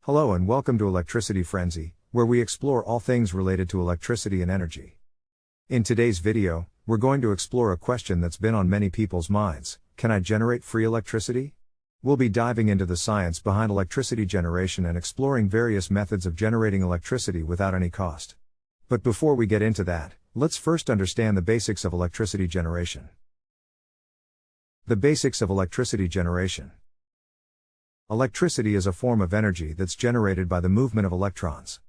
Hello and welcome to Electricity Frenzy, where we explore all things related to electricity and energy. In today's video, we're going to explore a question that's been on many people's minds: can I generate free electricity? We'll be diving into the science behind electricity generation and exploring various methods of generating electricity without any cost. But before we get into that, let's first understand the basics of electricity generation. The basics of electricity generation. Electricity is a form of energy that's generated by the movement of electrons.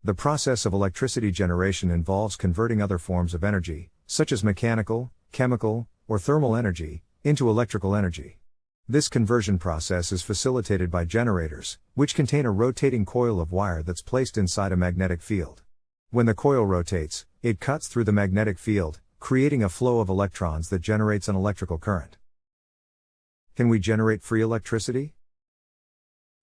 The process of electricity generation involves converting other forms of energy, such as mechanical, chemical, or thermal energy, into electrical energy. This conversion process is facilitated by generators, which contain a rotating coil of wire that's placed inside a magnetic field. When the coil rotates, it cuts through the magnetic field, creating a flow of electrons that generates an electrical current. Can we generate free electricity?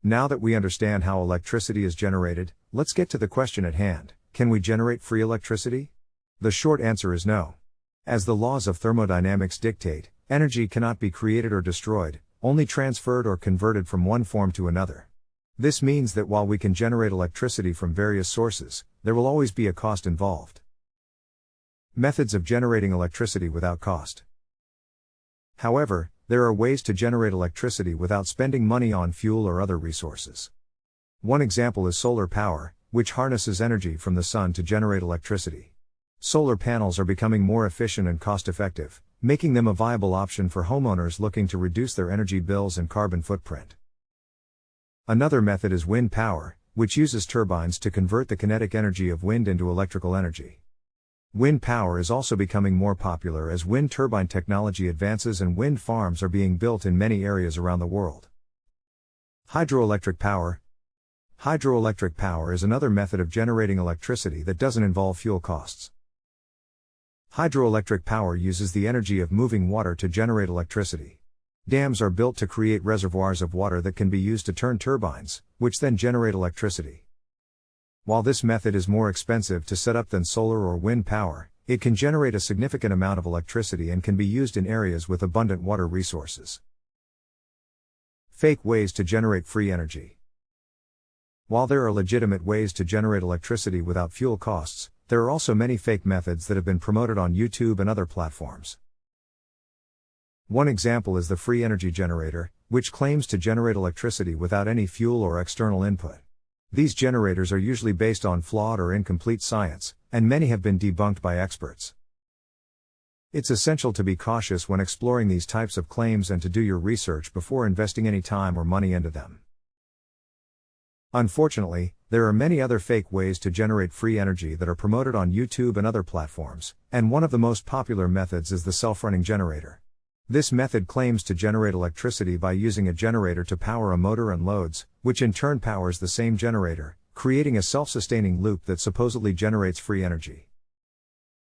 Now that we understand how electricity is generated, let's get to the question at hand: can we generate free electricity? The short answer is no. As the laws of thermodynamics dictate, energy cannot be created or destroyed, only transferred or converted from one form to another. This means that while we can generate electricity from various sources, there will always be a cost involved. Methods of generating electricity without cost. However, there are ways to generate electricity without spending money on fuel or other resources. One example is solar power, which harnesses energy from the sun to generate electricity. Solar panels are becoming more efficient and cost-effective, making them a viable option for homeowners looking to reduce their energy bills and carbon footprint. Another method is wind power, which uses turbines to convert the kinetic energy of wind into electrical energy. Wind power is also becoming more popular as wind turbine technology advances and wind farms are being built in many areas around the world. Hydroelectric power. Hydroelectric power is another method of generating electricity that doesn't involve fuel costs. Hydroelectric power uses the energy of moving water to generate electricity. Dams are built to create reservoirs of water that can be used to turn turbines, which then generate electricity. While this method is more expensive to set up than solar or wind power, it can generate a significant amount of electricity and can be used in areas with abundant water resources. Fake ways to generate free energy. While there are legitimate ways to generate electricity without fuel costs, there are also many fake methods that have been promoted on YouTube and other platforms. One example is the free energy generator, which claims to generate electricity without any fuel or external input. These generators are usually based on flawed or incomplete science, and many have been debunked by experts. It's essential to be cautious when exploring these types of claims and to do your research before investing any time or money into them. Unfortunately, there are many other fake ways to generate free energy that are promoted on YouTube and other platforms, and one of the most popular methods is the self-running generator. This method claims to generate electricity by using a generator to power a motor and loads, which in turn powers the same generator, creating a self-sustaining loop that supposedly generates free energy.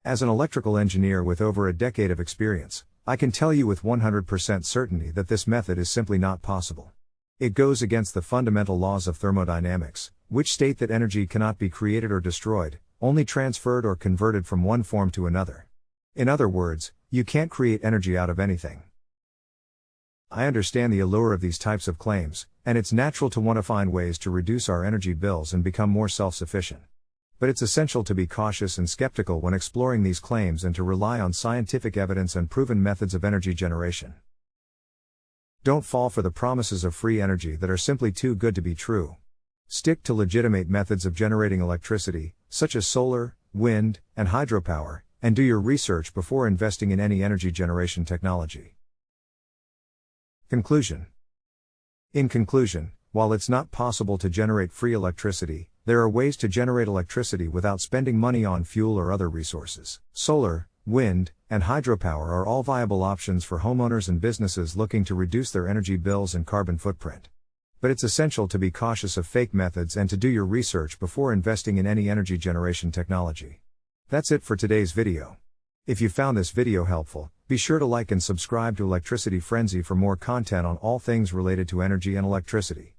As an electrical engineer with over a decade of experience, I can tell you with 100% certainty that this method is simply not possible. It goes against the fundamental laws of thermodynamics, which state that energy cannot be created or destroyed, only transferred or converted from one form to another. In other words, you can't create energy out of anything. I understand the allure of these types of claims, and it's natural to want to find ways to reduce our energy bills and become more self-sufficient. But it's essential to be cautious and skeptical when exploring these claims and to rely on scientific evidence and proven methods of energy generation. Don't fall for the promises of free energy that are simply too good to be true. Stick to legitimate methods of generating electricity, such as solar, wind, and hydropower, and do your research before investing in any energy generation technology. Conclusion. In conclusion, while it's not possible to generate free electricity, there are ways to generate electricity without spending money on fuel or other resources. Solar, wind, and hydropower are all viable options for homeowners and businesses looking to reduce their energy bills and carbon footprint. But it's essential to be cautious of fake methods and to do your research before investing in any energy generation technology. That's it for today's video. If you found this video helpful, be sure to like and subscribe to Electricity Frenzy for more content on all things related to energy and electricity.